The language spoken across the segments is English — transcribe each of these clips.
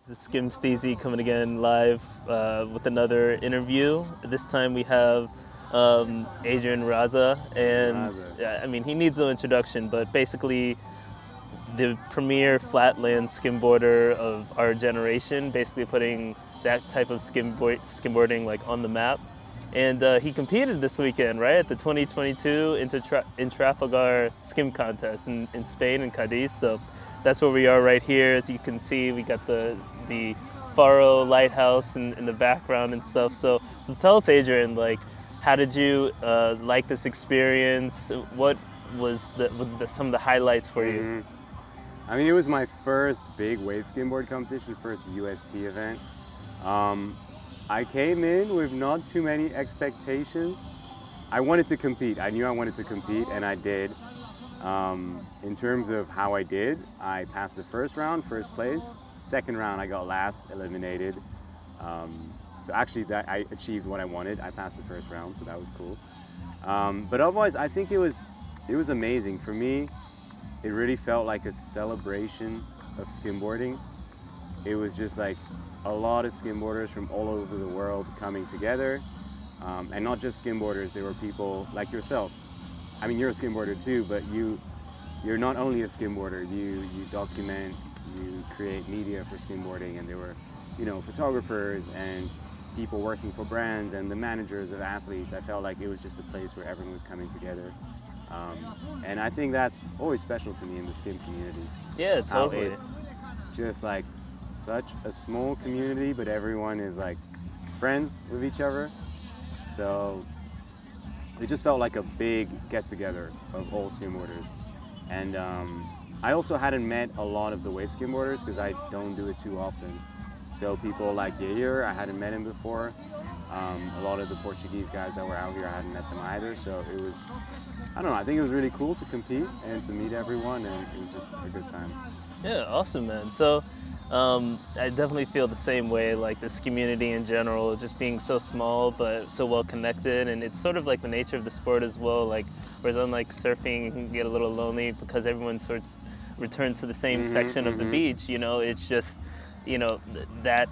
This is Skim Steezy coming again live with another interview. This time we have Adrien Raza, and I mean, he needs no introduction, but basically the premier flatland skimboarder of our generation, basically putting that type of skimboarding like on the map. And he competed this weekend, right, at the 2022 Intrafalgar Skim Contest in Spain, in Cádiz. So that's where we are right here. As you can see, we got the Faro lighthouse in the background and stuff. So tell us, Adrien, like, how did you like this experience? What was some of the highlights for you? I mean, it was my first big wave skimboard competition, first UST event. I came in with not too many expectations. I wanted to compete. I knew I wanted to compete, and I did. In terms of how I did, I passed the first round, first place. Second round, I got last, eliminated. So actually, I achieved what I wanted. I passed the first round, so that was cool. But otherwise, I think it was amazing. For me, it really felt like a celebration of skimboarding. It was just like a lot of skimboarders from all over the world coming together. And not just skimboarders, there were people like yourself. I mean, you're a skimboarder too, but you're not only a skimboarder, you document, you create media for skimboarding, and there were, you know, photographers and people working for brands and the managers of athletes. I felt like it was just a place where everyone was coming together. And I think that's always special to me in the skim community. Yeah, totally. How it's just like such a small community, but everyone is like friends with each other. So it just felt like a big get-together of all skimboarders. And I also hadn't met a lot of the wave skimboarders because I don't do it too often. So people like Yair, I hadn't met him before. A lot of the Portuguese guys that were out here, I hadn't met them either. So it was, I don't know, I think it was really cool to compete and to meet everyone, and it was just a good time. Yeah, awesome, man. So I definitely feel the same way, like this community in general, just being so small but so well connected, and it's sort of like the nature of the sport as well. Like, whereas unlike surfing, you can get a little lonely because everyone sort of returns to the same section of the beach. You know, it's just, you know, that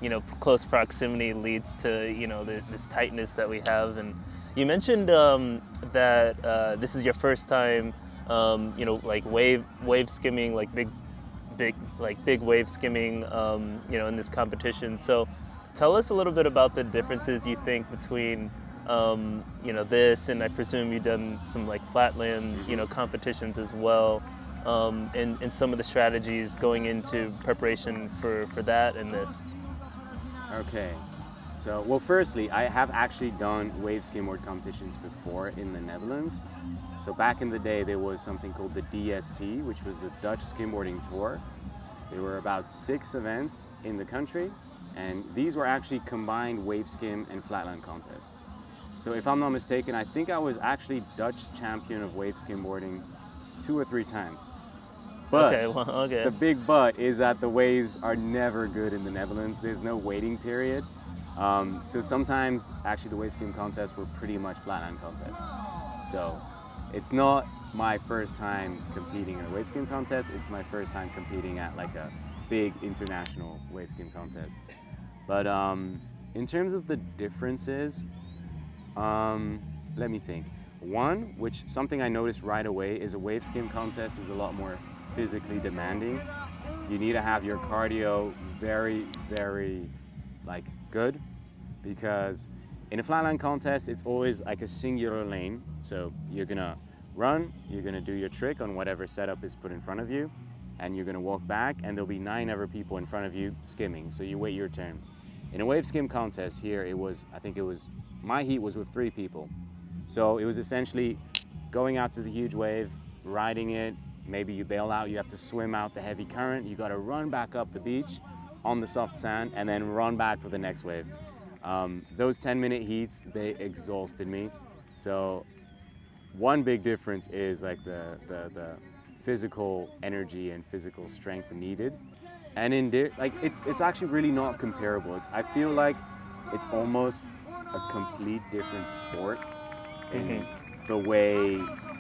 you know, close proximity leads to, you know, this tightness that we have. And you mentioned that this is your first time, you know, like wave skimming, like big wave skimming, you know, in this competition. So tell us a little bit about the differences you think between, you know, this, and I presume you've done some like flatland, you know, competitions as well, and some of the strategies going into preparation for that and this. Okay, so, well, firstly, I have actually done wave skimboard competitions before in the Netherlands. So back in the day, there was something called the DST, which was the Dutch Skimboarding Tour. There were about 6 events in the country, and these were actually combined wave skim and flatland contests. So if I'm not mistaken, I think I was actually Dutch champion of wave skimboarding 2 or 3 times. But the big but is that the waves are never good in the Netherlands. There's no waiting period. So sometimes actually the wave skim contests were pretty much flatland contests. So it's not my first time competing in a wave skim contest. It's my first time competing at like a big international wave skim contest. But in terms of the differences, let me think. One, which something I noticed right away, is a wave skim contest is a lot more physically demanding. You need to have your cardio very, very like good, because in a flatland contest, it's always like a singular lane. So you're gonna run, you're gonna do your trick on whatever setup is put in front of you, and you're gonna walk back, and there'll be 9 other people in front of you skimming. So you wait your turn. In a wave skim contest here, I think it was, my heat was with 3 people. So it was essentially going out to the huge wave, riding it. Maybe you bail out, you have to swim out the heavy current. You gotta run back up the beach on the soft sand and then run back for the next wave. Those 10-minute heats, they exhausted me. So one big difference is like the physical energy and physical strength needed. And it's actually really not comparable. I feel like it's almost a complete different sport in the way,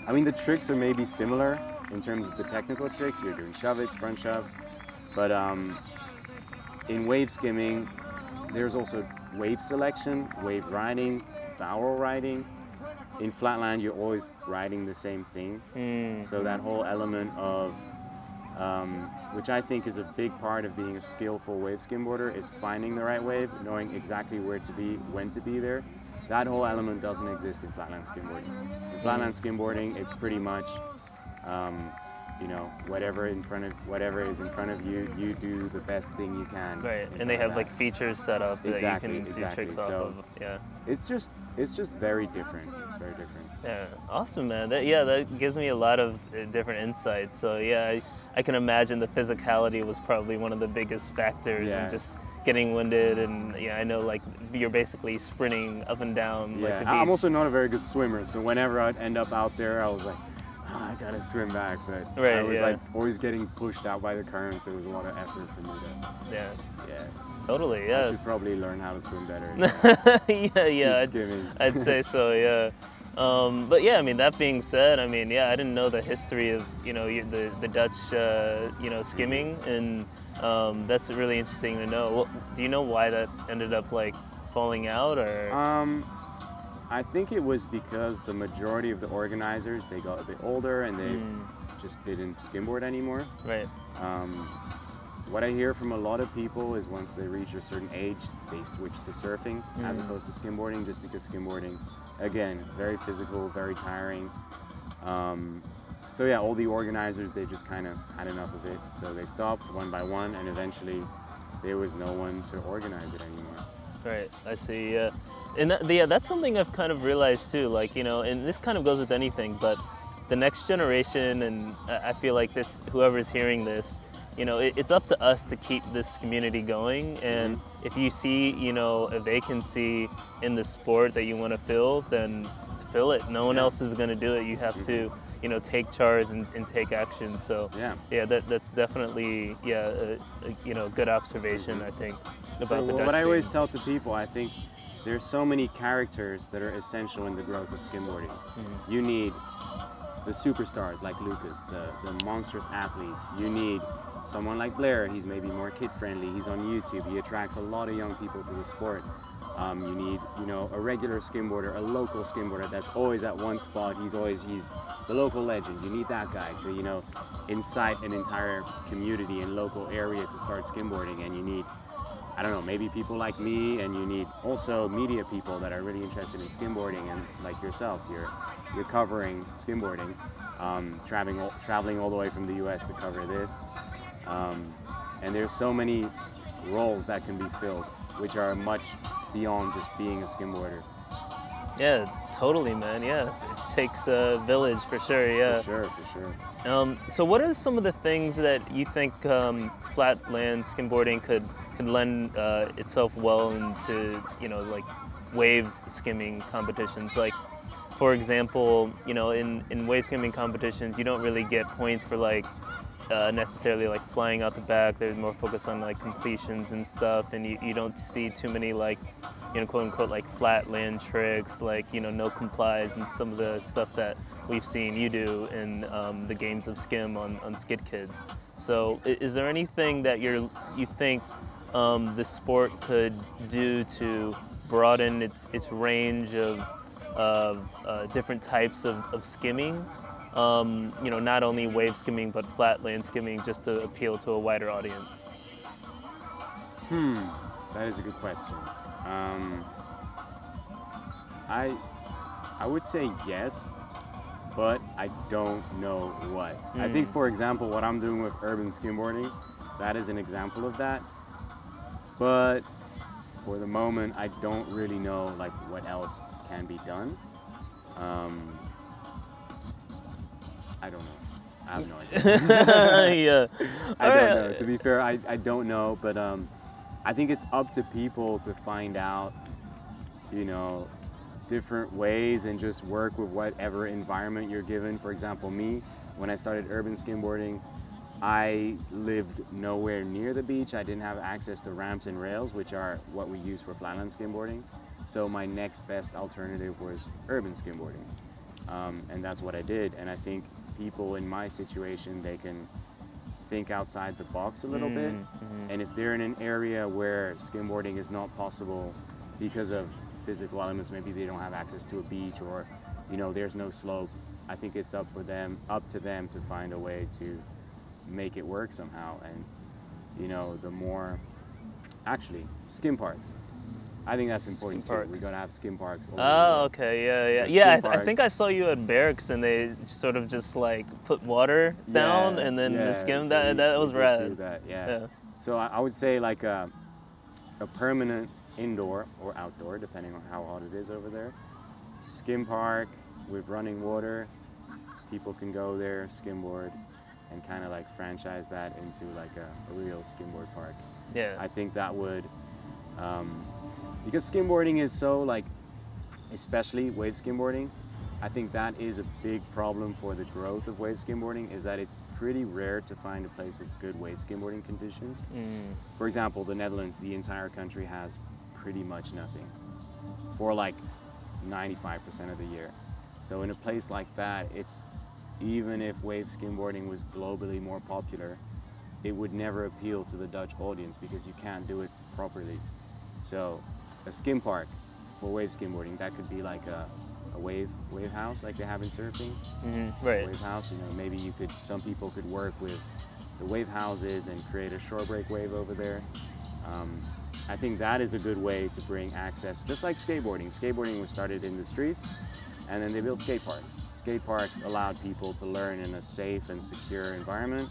I mean, the tricks are maybe similar in terms of the technical tricks. You're doing shove-its, front shoves, But in wave skimming, there's also wave selection, wave riding, barrel riding. In flatland, you're always riding the same thing. So that whole element of, which I think is a big part of being a skillful wave skimboarder, is finding the right wave, knowing exactly where to be, when to be there. That whole element doesn't exist in flatland skimboarding. In flatland skimboarding, it's pretty much, you know, whatever is in front of you, you do the best thing you can. Right, and they have like features set up that you can do tricks off of. Yeah. It's just very different. It's very different. Yeah, awesome, man. That gives me a lot of different insights. So yeah, I can imagine the physicality was probably one of the biggest factors in just getting winded, and yeah, I know like you're basically sprinting up and down like the beach. I'm also not a very good swimmer, so whenever I'd end up out there, I was like, oh, I gotta swim back, but I was like always getting pushed out by the current, so it was a lot of effort for me to. Yeah. Totally. Yeah. I should probably learn how to swim better. I'd say so. Yeah. But yeah, I mean, that being said, I mean, yeah, I didn't know the history of, you know, the Dutch, you know, skimming, and that's really interesting to know. Well, do you know why that ended up like falling out, or? I think it was because the majority of the organizers, they got a bit older and they just didn't skimboard anymore. Right. What I hear from a lot of people is once they reach a certain age, they switch to surfing as opposed to skimboarding, just because skimboarding, again, very physical, very tiring. So yeah, all the organizers, they just kind of had enough of it. So they stopped one by one, and eventually there was no one to organize it anymore. Right, I see, yeah. And that's something I've kind of realized too, like, you know, and this kind of goes with anything, but the next generation, and I feel like whoever's hearing this, you know, it's up to us to keep this community going, and if you see, you know, a vacancy in the sport that you want to fill, then fill it. No one else is going to do it. You have to, you know, take charge and take action. So yeah, that's definitely a you know, good observation, I think, about the Dutch what I always scene. tell to people, I think there's so many characters that are essential in the growth of skimboarding. You need the superstars like Lucas, the monstrous athletes. You need someone like Blair. He's maybe more kid-friendly. He's on YouTube. He attracts a lot of young people to the sport. You need, you know, a regular skimboarder, a local skimboarder that's always at one spot. He's the local legend. You need that guy to, you know, incite an entire community and local area to start skimboarding. And you need, I don't know, maybe people like me, and you need also media people that are really interested in skimboarding, and like yourself, you're covering skimboarding, traveling all the way from the US to cover this. And there's so many roles that can be filled, which are much beyond just being a skimboarder. Yeah, totally, man. Yeah, it takes a village for sure. Yeah. For sure. So what are some of the things that you think flatland skimboarding could lend itself well into, you know, like wave skimming competitions? Like, for example, you know, in wave skimming competitions, you don't really get points for like necessarily like flying out the back. There's more focus on like completions and stuff, and you don't see too many like, you know, quote unquote like flatland tricks, like, you know, no complies and some of the stuff that we've seen you do in the games of skim on Skid Kids. So is there anything that you think the sport could do to broaden its range of different types of skimming? You know, not only wave skimming, but flatland skimming, just to appeal to a wider audience? That is a good question. I would say yes, but I don't know what. I think, for example, what I'm doing with urban skimboarding, that is an example of that. But for the moment, I don't really know like what else can be done. I don't know. I have no idea. I don't know. To be fair, I don't know, but I think it's up to people to find out, you know, different ways and just work with whatever environment you're given. For example, me, when I started urban skimboarding, I lived nowhere near the beach. I didn't have access to ramps and rails, which are what we use for flatland skimboarding. So my next best alternative was urban skimboarding. And that's what I did. And I think people in my situation, they can think outside the box a little bit. And if they're in an area where skimboarding is not possible because of physical elements, maybe they don't have access to a beach, or you know, there's no slope, I think it's up to them to find a way to make it work somehow. And you know, the more, actually, Skim Parks, I think that's important too. We gotta have Skim Parks. Oh, okay, yeah. So Yeah, Skim I think I saw you at Barracks and they sort of just like put water down and then the skim. So that was rad. Do that, yeah. So I would say like a permanent indoor or outdoor, depending on how hot it is over there. Skim park with running water. People can go there, skimboard, and kind of like franchise that into like a real skimboard park. Yeah. I think that would, because skimboarding is so like, especially wave skimboarding, I think that is a big problem for the growth of wave skimboarding, is that it's pretty rare to find a place with good wave skimboarding conditions. For example, the Netherlands, the entire country has pretty much nothing for like 95% of the year. So in a place like that, it's, even if wave skimboarding was globally more popular, it would never appeal to the Dutch audience because you can't do it properly. So a skim park for wave skimboarding, that could be like a wave house like they have in surfing. Right. Wave house, you know, maybe you could, some people could work with the wave houses and create a shore break wave over there. I think that is a good way to bring access, just like skateboarding. Skateboarding was started in the streets, and then they built skate parks. Skate parks allowed people to learn in a safe and secure environment,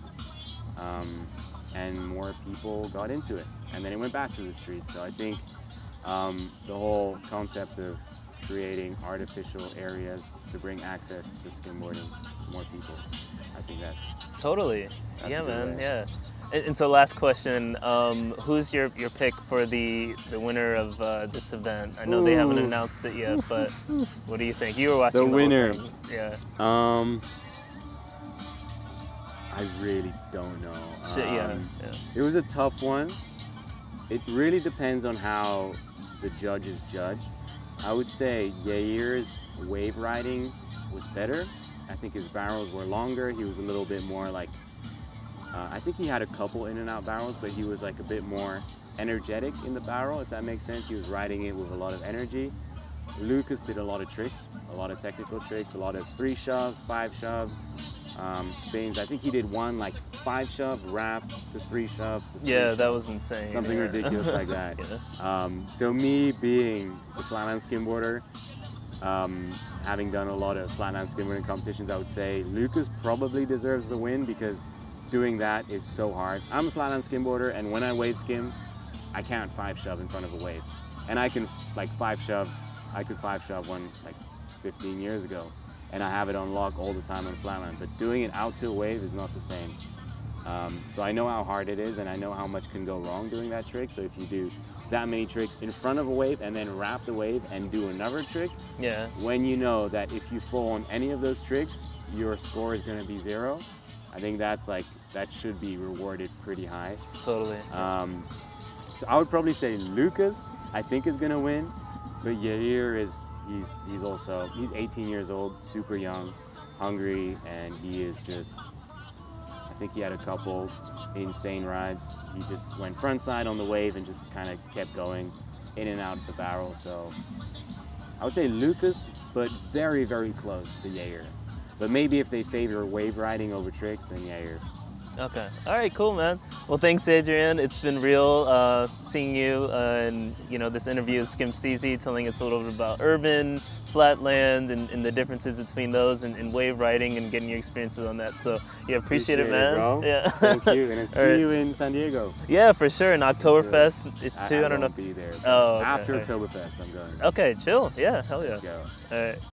and more people got into it. And then it went back to the streets. So I think the whole concept of creating artificial areas to bring access to skimboarding to more people, I think that's yeah, man, yeah. And so last question, who's your pick for the winner of this event? I know they haven't announced it yet, but what do you think? You were watching the winner. Whole thing. Yeah. I really don't know. Yeah. It was a tough one. It really depends on how the judges judge. I would say Yair's wave riding was better. I think his barrels were longer. He was a little bit more like, I think he had a couple in and out barrels, but he was like a bit more energetic in the barrel, if that makes sense. He was riding it with a lot of energy. Lucas did a lot of tricks, a lot of technical tricks, a lot of 3 shoves, 5 shoves, spins. I think he did one like 5 shove, wrap to 3 shove to 3 shove. That was insane. Something ridiculous like that. So me being the flatland skimboarder, having done a lot of flatland skimboarding competitions, I would say Lucas probably deserves the win because doing that is so hard. I'm a flatland skimboarder, and when I wave skim, I can't 5 shove in front of a wave. And I can like 5 shove, I could 5 shove one like 15 years ago, and I have it on lock all the time on flatland, but doing it out to a wave is not the same. So I know how hard it is, and I know how much can go wrong doing that trick. So if you do that many tricks in front of a wave and then wrap the wave and do another trick, when you know that if you fall on any of those tricks, your score is gonna be 0, I think that's like, that should be rewarded pretty high. Totally. So I would probably say Lucas, I think, is gonna win, but Yair is, he's 18 years old, super young, hungry, and he is just, I think he had a couple insane rides. He just went front side on the wave and just kind of kept going in and out of the barrel. So I would say Lucas, but very, very close to Yair. But maybe if they favor wave riding over tricks, then Yair. Okay. All right, cool, man. Well, thanks, Adrien. It's been real seeing you and this interview with Skim Steezy, telling us a little bit about urban, flatland, and the differences between those, and wave riding, and getting your experiences on that. So yeah, appreciate it, man. Bro. Yeah. Thank you, and see you in San Diego. Yeah, for sure. And Oktoberfest too. I don't know. Be there. Oh, okay. After Oktoberfest, I'm going. Okay, chill. Yeah, hell yeah. Let's go. All right.